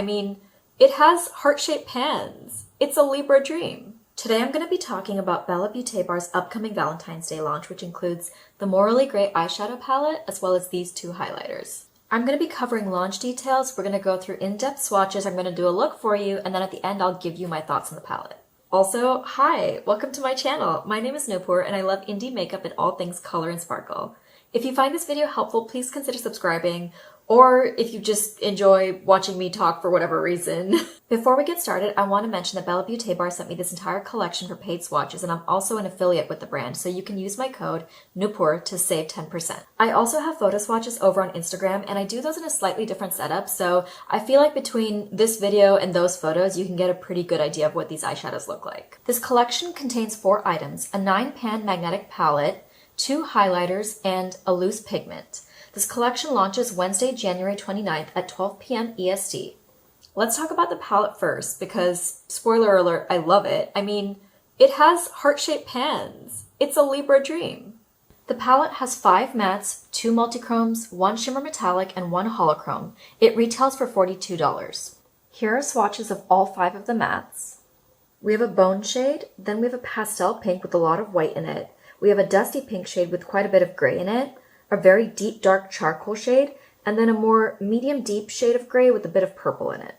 I mean, it has heart-shaped pans. It's a Libra dream. Today I'm going to be talking about Bella Beaute Bar's upcoming Valentine's Day launch, which includes the Morally Grey eyeshadow palette as well as these two highlighters. I'm going to be covering launch details, we're going to go through in-depth swatches, I'm going to do a look for you, and then at the end I'll give you my thoughts on the palette. Also, hi! Welcome to my channel. My name is Noopur and I love indie makeup and all things color and sparkle. If you find this video helpful, please consider subscribing, or if you just enjoy watching me talk for whatever reason. Before we get started, I want to mention that Bella Beaute Bar sent me this entire collection for paid swatches, and I'm also an affiliate with the brand, so you can use my code NOOPUR to save 10%. I also have photo swatches over on Instagram, and I do those in a slightly different setup, so I feel like between this video and those photos, you can get a pretty good idea of what these eyeshadows look like. This collection contains 4 items, a 9-pan magnetic palette, 2 highlighters, and a loose pigment. This collection launches Wednesday, January 29th at 12 p.m. EST. Let's talk about the palette first because, spoiler alert, I love it. I mean, it has heart-shaped pans. It's a Libra dream. The palette has 5 mattes, 2 multichromes, 1 shimmer metallic, and 1 holochrome. It retails for $42. Here are swatches of all 5 of the mattes. We have a bone shade, then we have a pastel pink with a lot of white in it. We have a dusty pink shade with quite a bit of gray in it, a very deep dark charcoal shade, and then a more medium deep shade of gray with a bit of purple in it.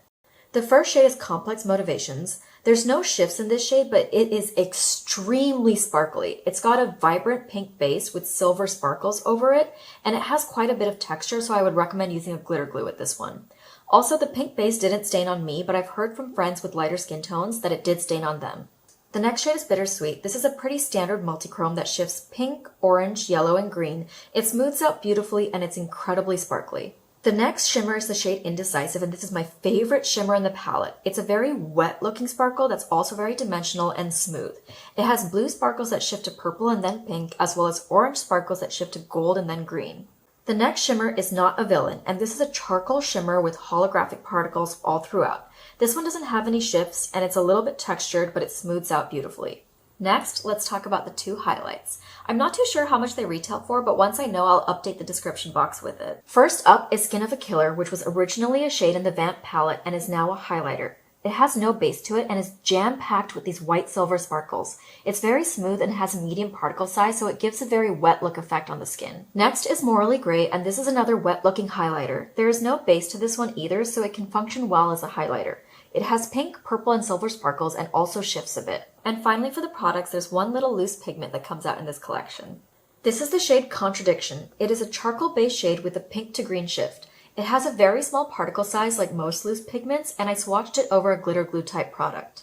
The first shade is Complex Motivations. There's no shifts in this shade, but it is extremely sparkly. It's got a vibrant pink base with silver sparkles over it, and it has quite a bit of texture, so I would recommend using a glitter glue with this one. Also, the pink base didn't stain on me, but I've heard from friends with lighter skin tones that it did stain on them. The next shade is Bittersweet. This is a pretty standard multichrome that shifts pink, orange, yellow, and green. It smooths out beautifully and it's incredibly sparkly. The next shimmer is the shade Indecisive, and this is my favorite shimmer in the palette. It's a very wet looking sparkle that's also very dimensional and smooth. It has blue sparkles that shift to purple and then pink, as well as orange sparkles that shift to gold and then green. The next shimmer is Not a Villain, and this is a charcoal shimmer with holographic particles all throughout. This one doesn't have any shifts, and it's a little bit textured, but it smooths out beautifully. Next, let's talk about the 2 highlights. I'm not too sure how much they retail for, but once I know, I'll update the description box with it. First up is Skin of a Killer, which was originally a shade in the Vamp palette and is now a highlighter. It has no base to it and is jam-packed with these white silver sparkles. It's very smooth and has a medium particle size, so it gives a very wet look effect on the skin. Next is Morally Grey, and this is another wet-looking highlighter. There is no base to this one either, so it can function well as a highlighter. It has pink, purple, and silver sparkles and also shifts a bit. And finally for the products, there's one little loose pigment that comes out in this collection. This is the shade Contradiction. It is a charcoal-based shade with a pink to green shift. It has a very small particle size like most loose pigments, and I swatched it over a glitter glue type product.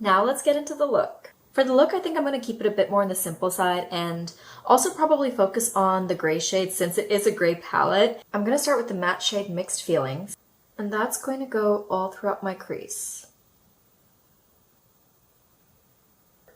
Now let's get into the look. For the look, I think I'm going to keep it a bit more on the simple side and also probably focus on the gray shade since it is a gray palette. I'm going to start with the matte shade Mixed Feelings, and that's going to go all throughout my crease.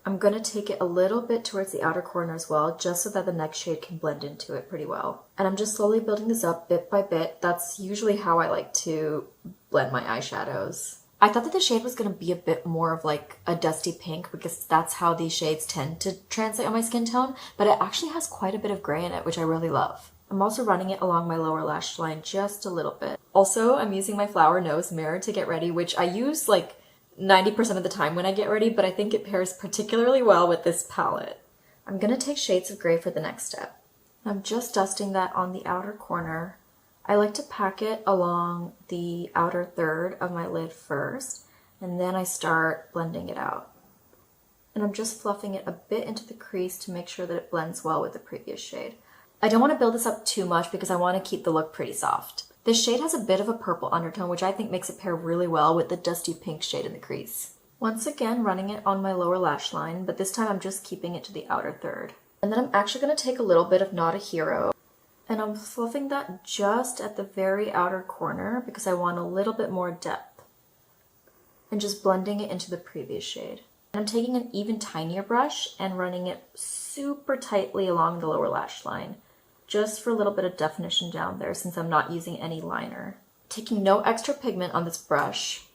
I'm going to take it a little bit towards the outer corner as well, just so that the next shade can blend into it pretty well. And I'm just slowly building this up bit by bit. That's usually how I like to blend my eyeshadows. I thought that the shade was going to be a bit more of like a dusty pink because that's how these shades tend to translate on my skin tone, but it actually has quite a bit of gray in it, which I really love. I'm also running it along my lower lash line just a little bit. Also, I'm using my Flower Nose mirror to get ready, which I use like 90% of the time when I get ready, but I think it pairs particularly well with this palette. I'm going to take shades of gray for the next step. I'm just dusting that on the outer corner. I like to pack it along the outer third of my lid first, and then I start blending it out. And I'm just fluffing it a bit into the crease to make sure that it blends well with the previous shade. I don't want to build this up too much because I want to keep the look pretty soft. This shade has a bit of a purple undertone, which I think makes it pair really well with the dusty pink shade in the crease. Once again, running it on my lower lash line, but this time I'm just keeping it to the outer third. And then I'm actually going to take a little bit of Not a Hero, and I'm fluffing that just at the very outer corner because I want a little bit more depth. And just blending it into the previous shade. And I'm taking an even tinier brush and running it super tightly along the lower lash line, just for a little bit of definition down there since I'm not using any liner. Taking no extra pigment on this brush,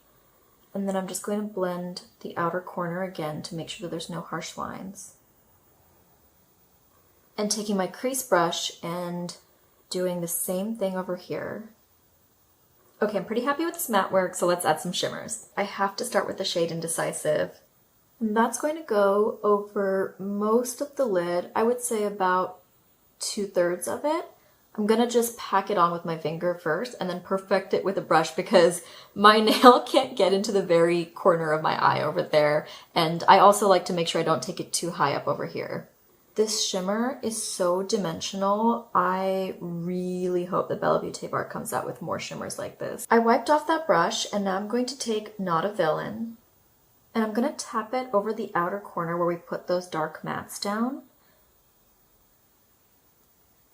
and then I'm just going to blend the outer corner again to make sure that there's no harsh lines. And taking my crease brush and doing the same thing over here. Okay, I'm pretty happy with this matte work, so let's add some shimmers. I have to start with the shade Indecisive. And that's going to go over most of the lid. I would say about 2/3 of it. I'm gonna just pack it on with my finger first and then perfect it with a brush because my nail can't get into the very corner of my eye over there. And I also like to make sure I don't take it too high up over here. This shimmer is so dimensional. I really hope that Bella Beaute Bar comes out with more shimmers like this. I wiped off that brush and now I'm going to take Not a Villain and I'm gonna tap it over the outer corner where we put those dark mattes down.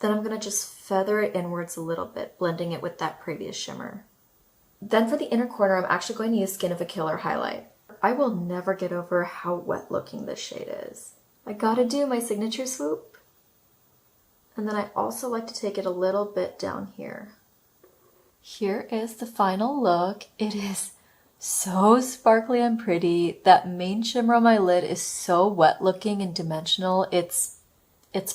Then I'm gonna just feather it inwards a little bit, blending it with that previous shimmer. Then for the inner corner, I'm actually going to use Skin of a Killer highlight. I will never get over how wet looking this shade is. I gotta do my signature swoop. And then I also like to take it a little bit down here. Here is the final look. It is so sparkly and pretty. That main shimmer on my lid is so wet looking and dimensional. It's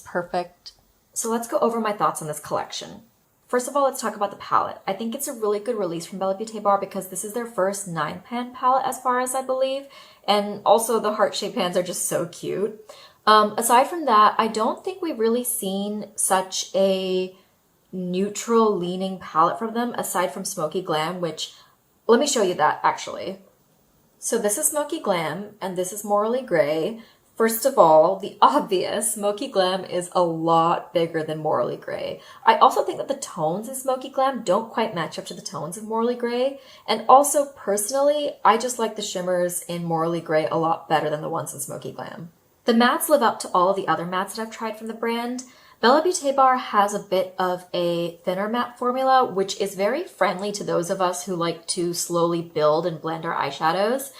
perfect. So let's go over my thoughts on this collection. First of all, let's talk about the palette. I think it's a really good release from Bella Beaute Bar because this is their first 9-pan palette as far as I believe. And also the heart-shaped pans are just so cute. Aside from that, I don't think we've really seen such a neutral leaning palette from them aside from Smoky Glam, which, let me show you that actually. So this is Smoky Glam and this is Morally Grey. First of all, the obvious, Smoky Glam is a lot bigger than Morally Grey. I also think that the tones in Smoky Glam don't quite match up to the tones of Morally Grey. And also, personally, I just like the shimmers in Morally Grey a lot better than the ones in Smoky Glam. The mattes live up to all of the other mattes that I've tried from the brand. Bella Beaute Bar has a bit of a thinner matte formula, which is very friendly to those of us who like to slowly build and blend our eyeshadows.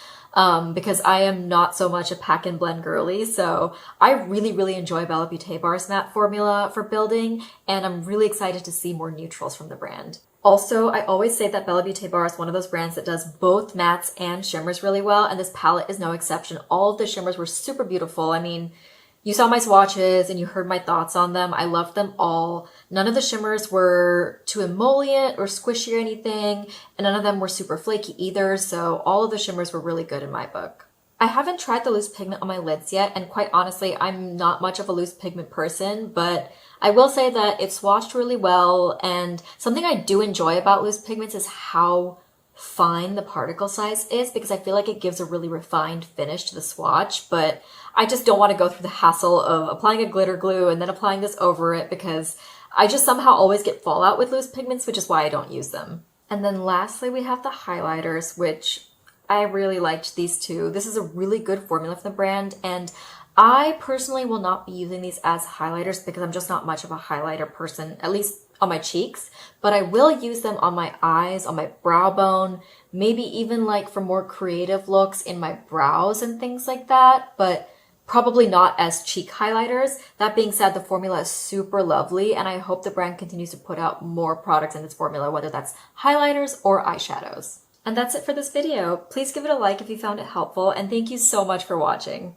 Because I am not so much a pack and blend girly, so I really enjoy Bella Beaute Bar's matte formula for building, and I'm really excited to see more neutrals from the brand. Also, I always say that Bella Beaute Bar is one of those brands that does both mattes and shimmers really well, and this palette is no exception. All of the shimmers were super beautiful. I mean, you saw my swatches and you heard my thoughts on them. I loved them all. None of the shimmers were too emollient or squishy or anything, and none of them were super flaky either, so all of the shimmers were really good in my book. I haven't tried the loose pigment on my lids yet, and quite honestly, I'm not much of a loose pigment person, but I will say that it swatched really well, and something I do enjoy about loose pigments is how fine the particle size is, because I feel like it gives a really refined finish to the swatch, but I just don't want to go through the hassle of applying a glitter glue and then applying this over it because I just somehow always get fallout with loose pigments, which is why I don't use them. And then lastly, we have the highlighters, which I really liked these two. This is a really good formula from the brand, and I personally will not be using these as highlighters because I'm just not much of a highlighter person, at least on my cheeks, but I will use them on my eyes, on my brow bone, maybe even like for more creative looks in my brows and things like that, but probably not as cheek highlighters. That being said, the formula is super lovely, and I hope the brand continues to put out more products in this formula, whether that's highlighters or eyeshadows. And that's it for this video. Please give it a like if you found it helpful, and thank you so much for watching.